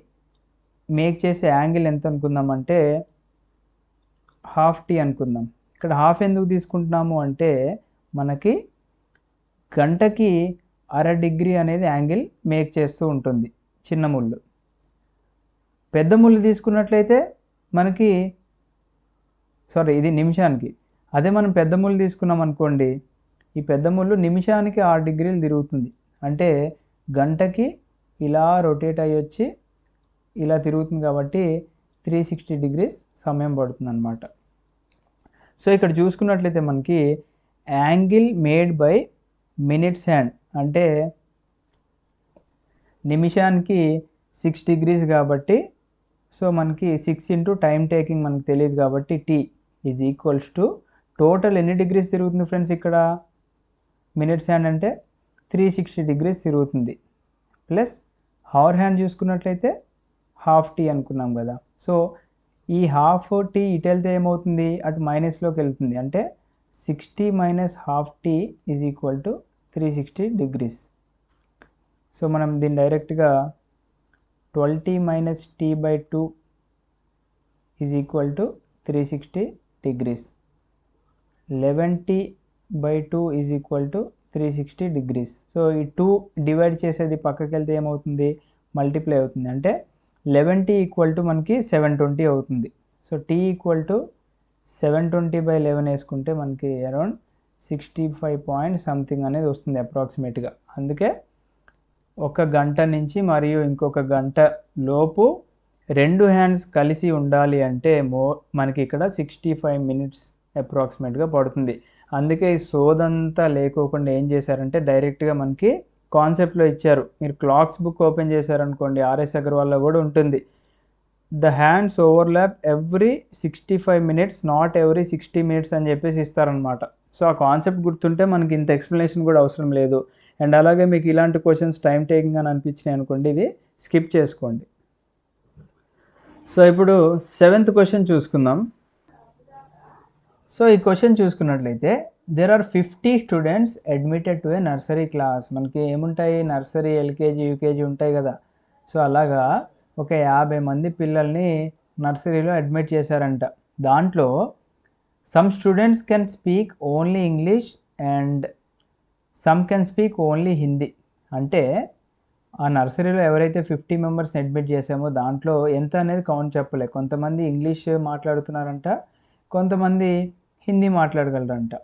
Speaker 1: మేక్ చేసే యాంగిల్ ఎంత అనుకుందాం అంటే ½ అనుకుందాం. ఇక్కడ హాఫ్ ఎందుకు తీసుకుంటున్నాము అంటే మనకి గంటకి 1/2 డిగ్రీ అనేది యాంగిల్ మేక్ చేస్తూ ఉంటుంది చిన్న ముళ్ళు. పెద్ద ముళ్ళు తీసుకున్నట్లయితే మనకి ఇది నిమిషానికి. అదే మనం పెద్ద ముళ్ళు తీసుకున్నాం అనుకోండి, ఈ పెద్ద ముళ్ళు నిమిషానికి 6 డిగ్రీలు తిరుగుతుంది. అంటే గంటకి ఇలా రొటేట్ అయ్యి వచ్చి ఇలా తిరుగుతుంది కాబట్టి 360 డిగ్రీస్ సమయం పడుతుంది అన్నమాట. సో ఇక్కడ చూసుకున్నట్లయితే మనకి angle made by minutes hand అంటే నిమిషానికి 6 డిగ్రీస్ కాబట్టి, సో మనకి 6 ఇంటూ టైం టేకింగ్ మనకు తెలియదు కాబట్టి T is equals to total ఎన్ని డిగ్రీస్ తిరుగుతుంది ఫ్రెండ్స్ ఇక్కడ మినిట్స్ హ్యాండ్ అంటే 360 డిగ్రీస్ తిరుగుతుంది. ప్లస్ అవర్ హ్యాండ్ చూసుకున్నట్లయితే ½ T అనుకున్నాం కదా. సో ఈ ½ T ఇటు వెళ్తే ఏమవుతుంది, అటు మైనస్లోకి వెళ్తుంది. అంటే 60 minus ½ T is equal to 360 degrees. So మనం దీన్ని డైరెక్ట్గా 12T minus T/2 is equal to 360 degrees. 11T/2 is equal to 360 degrees. So ఈ 2 డివైడ్ చేసేది పక్కకి వెళ్తే ఏమవుతుంది, మల్టిప్లై అవుతుంది. అంటే 11T ఈక్వల్ టు మనకి 720 అవుతుంది. సో T ఈక్వల్ టు 720/11 వేసుకుంటే మనకి అరౌండ్ 65 పాయింట్ సంథింగ్ అనేది వస్తుంది అప్రాక్సిమేట్గా. అందుకే 1 గంట నుంచి మరియు ఇంకొక గంట లోపు 2 హ్యాండ్స్ కలిసి ఉండాలి అంటే మనకి ఇక్కడ 65 మినిట్స్ అప్రాక్సిమేట్గా పడుతుంది. అందుకే ఈ సోదంతా లేకోకుండా ఏం చేశారంటే డైరెక్ట్గా మనకి కాన్సెప్ట్లో ఇచ్చారు. మీరు క్లాక్స్ బుక్ ఓపెన్ చేశారనుకోండి, ఆర్ఎస్ అగర్వాల్లో కూడా ఉంటుంది. The hands overlap every 65 minutes, not every 60 minutes అని చెప్పేసి ఇస్తారనమాట. సో ఆ కాన్సెప్ట్ గుర్తుంటే మనకి ఇంత ఎక్స్ప్లెనేషన్ కూడా అవసరం లేదు. అండ్ అలాగే మీకు ఇలాంటి క్వశ్చన్స్ టైం టేకింగ్ అని అనిపించినాయి అనుకోండి, ఇది స్కిప్ చేసుకోండి. సో ఇప్పుడు 7th క్వశ్చన్ చూసుకుందాం. సో ఈ క్వశ్చన్ చూసుకున్నట్లయితే there are 50 students admitted to a nursery class. మనకి ఏముంటాయి, నర్సరీ, ఎల్కేజీ, యూకేజీ ఉంటాయి కదా. సో అలాగా ఒక 50 మంది పిల్లల్ని నర్సరీలో అడ్మిట్ చేశారంట. దాంట్లో some students can speak only English and some can speak only Hindi. అంటే ఆ నర్సరీలో ఎవరైతే 50 మెంబర్స్ని అడ్మిట్ చేసామో దాంట్లో ఎంత అనేది కౌంట్ చెప్పలే. కొంతమంది ఇంగ్లీష్ మాట్లాడుతున్నారంట, కొంతమంది హిందీ మాట్లాడగలరంట.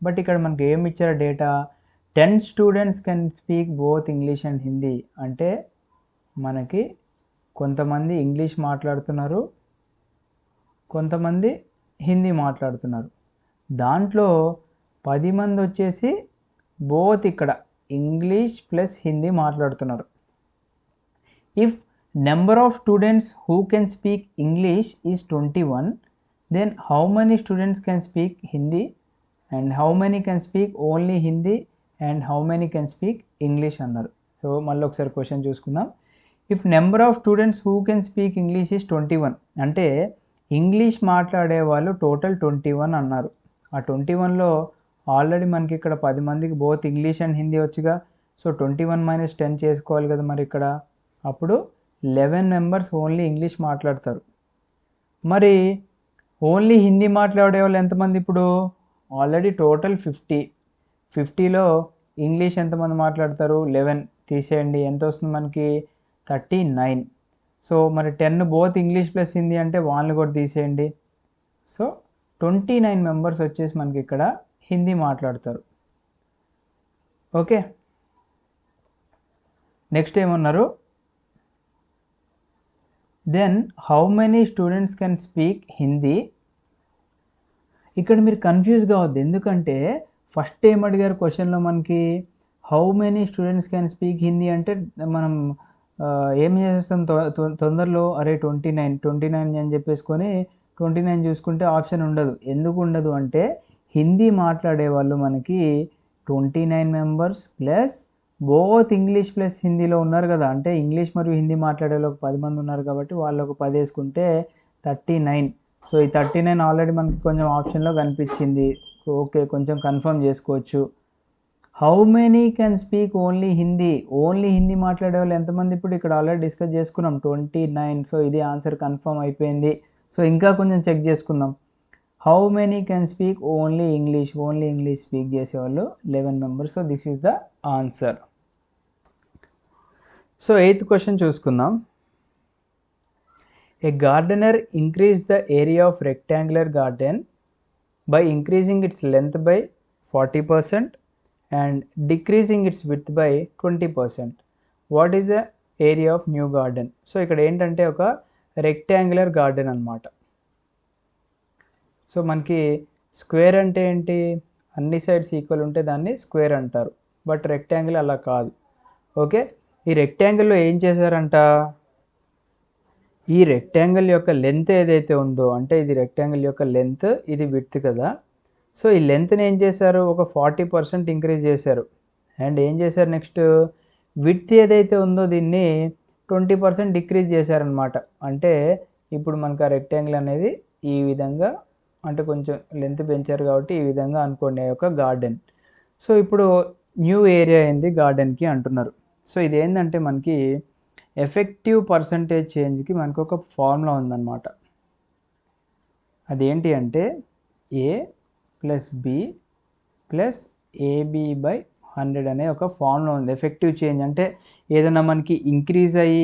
Speaker 1: బట్ ఇక్కడ మనకి ఏమి ఇచ్చారు data, 10 students can speak both English and Hindi. అంటే మనకి కొంతమంది ఇంగ్లీష్ మాట్లాడుతున్నారు, కొంతమంది హిందీ మాట్లాడుతున్నారు. దాంట్లో 10 మంది వచ్చేసి బోత్ ఇక్కడ ఇంగ్లీష్ ప్లస్ హిందీ మాట్లాడుతున్నారు. If number of students who can speak English is 21, then how many students can speak Hindi and how many can speak only Hindi and how many can speak English అన్నారు. So మళ్ళీ ఒకసారి question చూసుకుందాం. If number of students who can speak English is 21, అంటే English మాట్లాడే వాళ్ళు total 21 అన్నారు. ఆ 21లో already మనకి ఇక్కడ 10 మందికి బోత్ ఇంగ్లీష్ అండ్ హిందీ వచ్చుగా. సో 21 - 10 చేసుకోవాలి కదా మరి ఇక్కడ. అప్పుడు 11 మెంబర్స్ ఓన్లీ ఇంగ్లీష్ మాట్లాడతారు. మరి ఓన్లీ హిందీ మాట్లాడే వాళ్ళు ఎంతమంది ఇప్పుడు, ఆల్రెడీ టోటల్ 50లో ఇంగ్లీష్ ఎంతమంది మాట్లాడతారు, 11 తీసేయండి, ఎంత వస్తుంది మనకి 39. సో మరి 10 బోత్ ఇంగ్లీష్ ప్లస్ హిందీ అంటే వాళ్ళని కూడా తీసేయండి. సో 29 మెంబర్స్ వచ్చేసి మనకి ఇక్కడ హిందీ మాట్లాడతారు. ఓకే, నెక్స్ట్ ఏమన్నారు, then how many students can speak Hindi. ఇక్కడ మీరు కన్ఫ్యూజ్ కావద్దు, ఎందుకంటే ఫస్ట్ ఏం అడిగారు క్వశ్చన్లో మనకి, how many students can speak Hindi అంటే మనం ఏం చేసేస్తాం తొందరలో, అరే 29 అని చెప్పేసుకొని 29 చూసుకుంటే ఆప్షన్ ఉండదు. ఎందుకు ఉండదు అంటే హిందీ మాట్లాడే వాళ్ళు మనకి 29 members plus both English plus హిందీలో ఉన్నారు కదా. అంటే ఇంగ్లీష్ మరియు హిందీ మాట్లాడే వాళ్ళు 10 మంది ఉన్నారు కాబట్టి వాళ్ళు ఒక 10 వేసుకుంటే 39. సో ఈ 39 ఆల్రెడీ మనకి కొంచెం ఆప్షన్లో కనిపించింది. ఓకే, కొంచెం కన్ఫర్మ్ చేసుకోవచ్చు. How many can speak only Hindi, only Hindi మాట్లాడే వాళ్ళు ఎంతమంది ఇప్పుడు ఇక్కడ ఆల్రెడీ డిస్కస్ చేసుకున్నాం 29. సో ఇది ఆన్సర్ కన్ఫర్మ్ అయిపోయింది. సో ఇంకా కొంచెం చెక్ చేసుకుందాం. How many can speak only English speak చేసేవాళ్ళు 11 members. So this is the answer. So 8th question చూసుకుందాం. A gardener increase the area of rectangular garden by increasing its length by 40% and decreasing its width by 20%. What is the area of new garden? So ఇక్కడ ఏంటంటే ఒక rectangular garden అన్నమాట. So మనకి square అంటే ఏంటి, అన్ని sides equal ఉంటే దాన్ని స్క్వేర్ అంటారు. బట్ రెక్టాంగిల్ అలా కాదు. ఓకే, ఈ రెక్టాంగిల్లో ఏం చేశారంట, ఈ రెక్టాంగిల్ యొక్క లెంత్ ఏదైతే ఉందో, అంటే ఇది రెక్టాంగిల్ యొక్క లెంత్, ఇది విడ్త్ కదా. సో ఈ లెంత్ని ఏం చేశారు, ఒక 40% ఇంక్రీజ్ చేశారు. అండ్ ఏం చేశారు నెక్స్ట్, విడ్త్ ఏదైతే ఉందో దీన్ని 20% డిక్రీజ్ చేశారనమాట. అంటే ఇప్పుడు మనకు ఆ రెక్టాంగిల్ అనేది ఈ విధంగా, అంటే కొంచెం లెంత్ పెంచారు కాబట్టి ఈ విధంగా అనుకోండి ఆ యొక్క గార్డెన్. సో ఇప్పుడు న్యూ ఏరియా అయింది గార్డెన్కి అంటున్నారు. సో ఇది ఏంటంటే మనకి ఎఫెక్టివ్ పర్సంటేజ్ చేంజ్కి మనకు ఒక ఫార్ములా ఉందన్నమాట. అదేంటి అంటే A plus B plus AB by 100 అనే ఒక ఫార్ములా ఉంది. ఎఫెక్టివ్ చేంజ్ అంటే ఏదైనా మనకి ఇంక్రీజ్ అయ్యి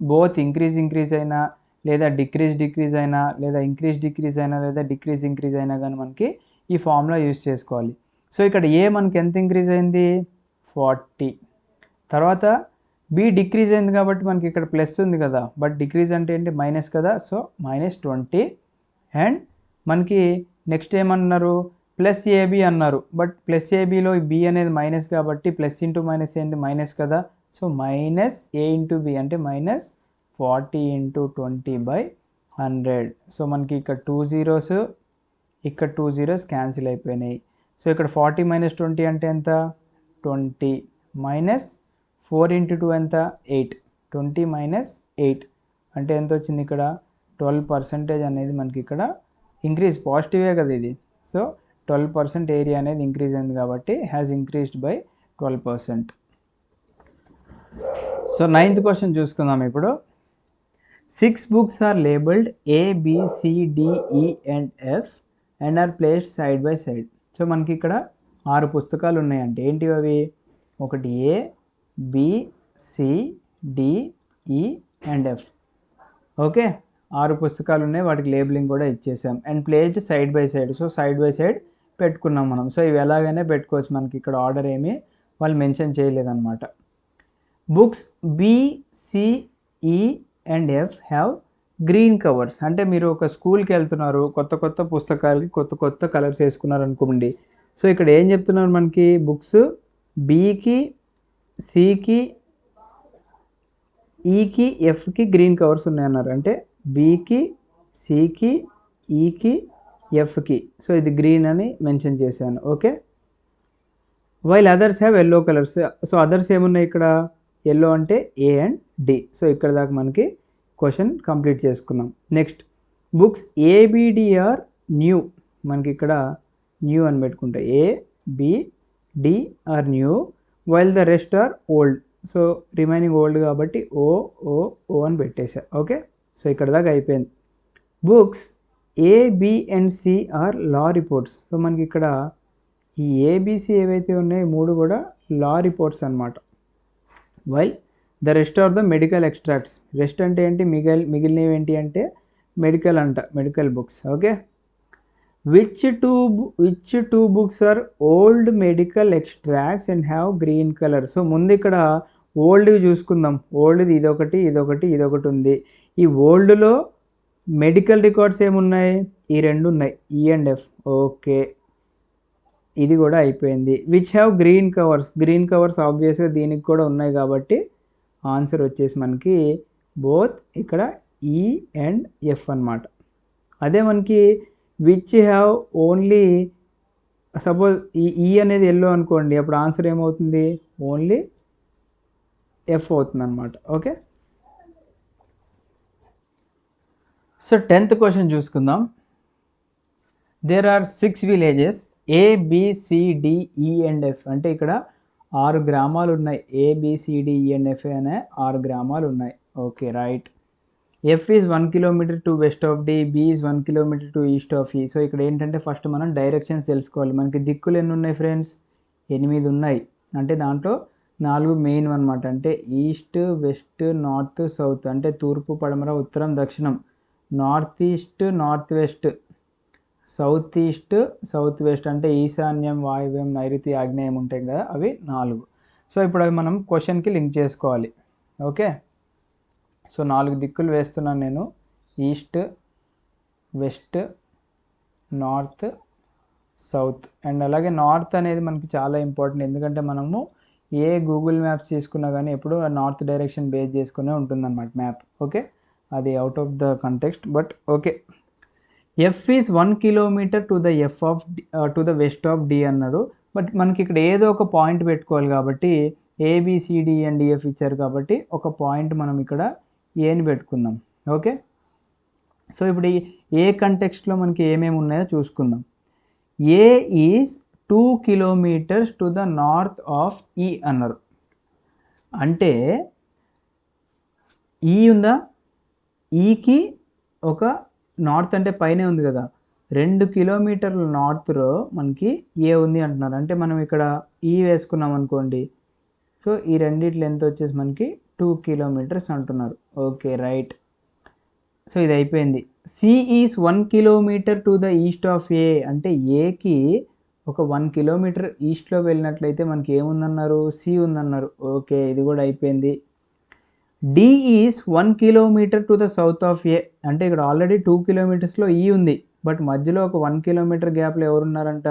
Speaker 1: బోత్ ఇంక్రీజ్ అయినా, లేదా డిక్రీజ్ అయినా, లేదా డిక్రీజ్ అయినా, లేదా ఇంక్రీజ్ అయినా కానీ మనకి ఈ ఫార్ములా యూజ్ చేసుకోవాలి. సో ఇక్కడ ఏ మనకి ఎంత ఇంక్రీజ్ అయింది, 40. తర్వాత బి డిక్రీజ్ అయింది కాబట్టి మనకి ఇక్కడ ప్లస్ ఉంది కదా, బట్ డిక్రీజ్ అంటే ఏంటి మైనస్ కదా, సో -20. అండ్ మనకి నెక్స్ట్ ఏమన్నారు, ప్లస్ ఏబి అన్నారు, బట్ ప్లస్ ఏబిలో బి అనేది మైనస్ కాబట్టి ప్లస్ ఇంటూ మైనస్ ఏంటి మైనస్ కదా, సో -a ఇంటూ బి అంటే -40 × 20/100. సో మనకి ఇక్కడ 2 zeros ఇక్కడ 2 zeros క్యాన్సిల్ అయిపోయినాయి. సో ఇక్కడ 40 - 20 అంటే ఎంత 20 మైనస్ 4 × 2 ఎంత 8, 20 - 8 అంటే ఎంత వచ్చింది ఇక్కడ 12% అనేది మనకి ఇక్కడ ఇంక్రీజ్, పాజిటివే కదా ఇది. సో 12% ఏరియా అనేది ఇంక్రీజ్ అయింది కాబట్టి has increased by 12%. So 9th question చూసుకుందాం ఇప్పుడు. 6 books are labeled A, B, C, D, E and F and are placed side by side. So మనకి ఇక్కడ 6 పుస్తకాలు ఉన్నాయంటే ఏంటివి అవి, ఒకటి ఏ, B, C, D, E and F. Okay, 6 పుస్తకాలు ఉన్నాయి, వాటికి లేబులింగ్ కూడా ఇచ్చేసాం. And placed side by side, so side by side పెట్టుకున్నాం మనం. సో ఇవి ఎలాగైనా పెట్టుకోవచ్చు, మనకి ఇక్కడ ఆర్డర్ ఏమి వాళ్ళు మెన్షన్ చేయలేదన్నమాట. బుక్స్ బి, సి, ఈ and F have green covers. అంటే మీరు ఒక స్కూల్కి వెళ్తున్నారు, కొత్త కొత్త పుస్తకాలకి కొత్త కొత్త కలర్స్ వేసుకున్నారు అనుకోండి. సో ఇక్కడ ఏం చెప్తున్నారు మనకి, బుక్స్ బికి, సికి, ఈకి, ఎఫ్కి గ్రీన్ కవర్స్ ఉన్నాయన్నారు. అంటే బికి, సికి, ఈకి, ఎఫ్కి. సో ఇది గ్రీన్ అని మెన్షన్ చేశాను. Okay, while others have yellow colours. So others ఏమున్నాయి ఇక్కడ, ఎల్లో అంటే ఏ అండ్ డి. సో ఇక్కడ దాకా మనకి క్వశ్చన్ కంప్లీట్ చేసుకున్నాం. Next books ABDR new. మనకి ఇక్కడ న్యూ అని పెట్టుకుంటే A, B, D are new while the rest are old. So remaining old కాబట్టి ఓ ఓ ఓ అని పెట్టేశా. ఓకే, సో ఇక్కడ దాకా అయిపోయింది. Books A, B and C are law reports. So మనకి ఇక్కడ ఈ ఏబిసి ఏవైతే ఉన్నాయో 3 కూడా లా రిపోర్ట్స్ అనమాట. While the rest are the medical extracts. Rest అంటే ఏంటి, మిగిలినవి ఏంటి అంటే మెడికల్ అంట, medical books. Okay, which two books are old medical extracts and have green colour. So ముందు ఇక్కడ ఓల్డ్వి చూసుకుందాం. ఓల్డ్ది ఇదొకటి ఇదొకటి ఇదొకటి ఉంది. ఈ ఓల్డ్లో మెడికల్ రికార్డ్స్ ఏమున్నాయి, ఈ 2 ఉన్నాయి, ఈ అండ్ ఎఫ్. ఓకే, ఇది కూడా అయిపోయింది. Which have green covers. Green covers ఆబ్వియస్గా దీనికి కూడా ఉన్నాయి కాబట్టి ఆన్సర్ వచ్చేసి మనకి బోత్ ఇక్కడ ఈ అండ్ ఎఫ్ అనమాట. అదే మనకి విచ్ హ్యావ్ ఓన్లీ, సపోజ్ ఈ అనేది ఎల్లో అనుకోండి, అప్పుడు ఆన్సర్ ఏమవుతుంది, ఓన్లీ ఎఫ్ అవుతుంది అనమాట. ఓకే, సో 10th క్వశ్చన్ చూసుకుందాం. There are 6 villages A, B, C, D, E and F. అంటే ఇక్కడ 6 గ్రామాలు ఉన్నాయి. A, B, C, D, E and F అనే 6 గ్రామాలు ఉన్నాయి. Okay, right. F is 1 kilometer to west of D, B is 1 kilometer to east of E. So ఇక్కడ ఏంటంటే first మనం డైరెక్షన్స్ తెలుసుకోవాలి. మనకి దిక్కులు ఎన్ని ఉన్నాయి ఫ్రెండ్స్, 8 ఉన్నాయి. అంటే దాంట్లో 4 మెయిన్ అనమాట. అంటే ఈస్ట్, వెస్ట్, నార్త్, సౌత్. అంటే తూర్పు, పడమర, ఉత్తరం, దక్షిణం. North east, north west, south east, south west. అంటే ఈశాన్యం, వాయువ్యం, నైరుతి, ఆగ్నేయం ఉంటాయి కదా, అవి 4. సో ఇప్పుడు అవి మనం క్వశ్చన్కి లింక్ చేసుకోవాలి. ఓకే, సో 4 దిక్కులు వేస్తున్నాను నేను, east, west, north, south. And అలాగే నార్త్ అనేది మనకి చాలా ఇంపార్టెంట్, ఎందుకంటే మనము ఏ గూగుల్ మ్యాప్స్ తీసుకున్నా కానీ ఎప్పుడు నార్త్ డైరెక్షన్ బేస్ చేసుకునే ఉంటుందన్నమాట మ్యాప్. ఓకే, అది out of the context, but okay. F is 1 kilometer to the F of to the west of D అన్నారు. బట్ మనకి ఇక్కడ ఏదో ఒక పాయింట్ పెట్టుకోవాలి కాబట్టి ఏబిసిడి అండ్ డిఎఫ్ ఇచ్చారు కాబట్టి ఒక పాయింట్ మనం ఇక్కడ ఏని పెట్టుకుందాం. ఓకే, సో ఇప్పుడు ఏ కంటెక్స్ట్లో మనకి ఏమేమి ఉన్నాయో చూసుకుందాం. A is 2 kilometers to the north of E అన్నారు. అంటే ఈ ఉందా, ఈకి ఒక నార్త్ అంటే పైనే ఉంది కదా, 2 kilometerల నార్త్లో మనకి ఏ ఉంది అంటున్నారు. అంటే మనం ఇక్కడ ఈ వేసుకున్నాం అనుకోండి, సో ఈ రెండిట్లో ఎంత వచ్చేసి మనకి 2 kilometers అంటున్నారు. Okay, right. సో ఇది అయిపోయింది. C is 1 kilometer to the east of A. అంటే ఏకి ఒక 1 kilometer ఈస్ట్లో వెళ్ళినట్లయితే మనకి ఏముందన్నారు, సి ఉందన్నారు. ఓకే, ఇది కూడా అయిపోయింది. D is 1 kilometer to the south of A. అంటే ఇక్కడ ఆల్రెడీ 2 కిలోమీటర్స్లో ఈ ఉంది, బట్ మధ్యలో ఒక 1 కిలోమీటర్ గ్యాప్లో ఎవరున్నారంట,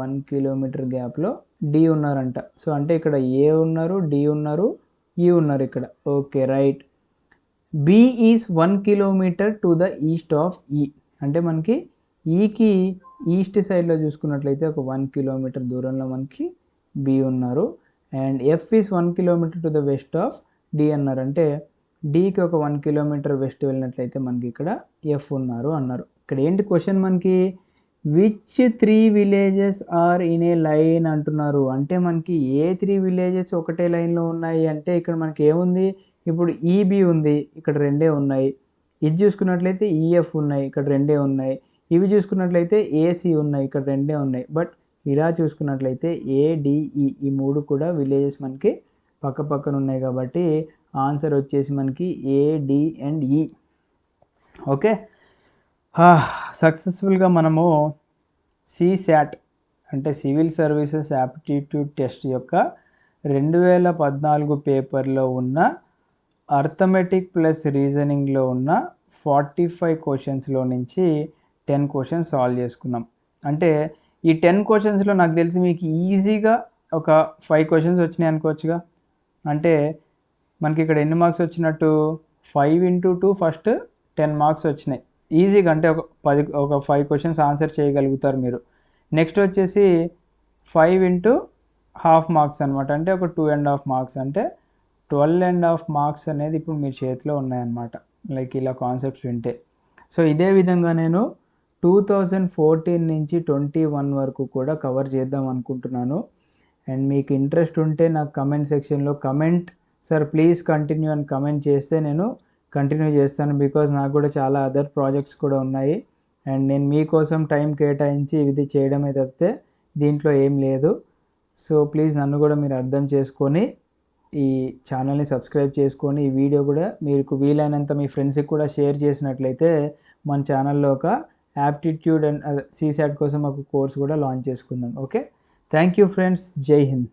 Speaker 1: 1 కిలోమీటర్ గ్యాప్లో డి ఉన్నారంట. సో అంటే ఇక్కడ ఏ ఉన్నారు, డి ఉన్నారు, ఈ ఉన్నారు ఇక్కడ. Okay right. B is 1 kilometer to the east of E. అంటే మనకి ఈకి ఈస్ట్ సైడ్లో చూసుకున్నట్లయితే ఒక 1 కిలోమీటర్ దూరంలో మనకి బి ఉన్నారు. And F is 1 kilometer to the west of D అన్నారు. అంటే డికి ఒక 1 కిలోమీటర్ వెస్ట్ వెళ్ళినట్లయితే మనకి ఇక్కడ ఎఫ్ ఉన్నారు అన్నారు. ఇక్కడ ఏంటి క్వశ్చన్ మనకి, which 3 villages are in a line అంటున్నారు. అంటే మనకి ఏ 3 విలేజెస్ ఒకటే లైన్లో ఉన్నాయి అంటే ఇక్కడ మనకి ఏముంది, ఇప్పుడు ఈబి ఉంది, ఇక్కడ రెండే ఉన్నాయి. ఇది చూసుకున్నట్లయితే ఈఎఫ్ ఉన్నాయి, ఇక్కడ రెండే ఉన్నాయి. ఇవి చూసుకున్నట్లయితే ఏసీ ఉన్నాయి, ఇక్కడ రెండే ఉన్నాయి. బట్ ఇలా చూసుకున్నట్లయితే ఏడిఈ ఈ 3 కూడా విలేజెస్ మనకి పక్క పక్కన ఉన్నాయి కాబట్టి ఆన్సర్ వచ్చేసి మనకి ఏడి అండ్ ఈ. ఓకే, సక్సెస్ఫుల్గా మనము సిశాట్ అంటే సివిల్ సర్వీసెస్ యాప్టిట్యూడ్ టెస్ట్ యొక్క 2014 పేపర్లో ఉన్న అర్థమెటిక్ ప్లస్ రీజనింగ్లో ఉన్న 45 క్వశ్చన్స్లో నుంచి 10 క్వశ్చన్స్ సాల్వ్ చేసుకున్నాం. అంటే ఈ 10 క్వశ్చన్స్లో నాకు తెలిసి మీకు ఈజీగా ఒక 5 క్వశ్చన్స్ వచ్చినాయి అనుకోవచ్చుగా. అంటే మనకి ఇక్కడ ఎన్ని మార్క్స్ వచ్చినట్టు, 5 into 2 ఫస్ట్ 10 మార్క్స్ వచ్చినాయి ఈజీగా. అంటే ఒక 5 క్వశ్చన్స్ ఆన్సర్ చేయగలుగుతారు మీరు. నెక్స్ట్ వచ్చేసి 5 into ½ మార్క్స్ అనమాట, అంటే ఒక 2.5 మార్క్స్, అంటే 12.5 మార్క్స్ అనేది ఇప్పుడు మీ చేతిలో ఉన్నాయన్నమాట, లైక్ ఇలా కాన్సెప్ట్స్ వింటే. సో ఇదే విధంగా నేను 2014 నుంచి 21 వరకు కూడా కవర్ చేద్దాం అనుకుంటున్నాను. అండ్ మీకు ఇంట్రెస్ట్ ఉంటే నాకు కమెంట్ సెక్షన్లో కమెంట్ సార్ ప్లీజ్ కంటిన్యూ అని కమెంట్ చేస్తే నేను కంటిన్యూ చేస్తాను. బికాజ్ నాకు కూడా చాలా అదర్ ప్రాజెక్ట్స్ కూడా ఉన్నాయి. అండ్ నేను మీకోసం టైం కేటాయించి ఇది చేయడమే తప్పితే దీంట్లో ఏం లేదు. సో ప్లీజ్ నన్ను కూడా మీరు అర్థం చేసుకొని ఈ ఛానల్ని సబ్స్క్రైబ్ చేసుకొని ఈ వీడియో కూడా మీకు వీలైనంత మీ ఫ్రెండ్స్కి కూడా షేర్ చేసినట్లయితే మన ఛానల్లో ఒక యాప్టిట్యూడ్ అండ్ సిశాట్ కోసం ఒక కోర్స్ కూడా లాంచ్ చేసుకుందాం. ఓకే, థ్యాంక్ యూ ఫ్రెండ్స్, జై హింద్.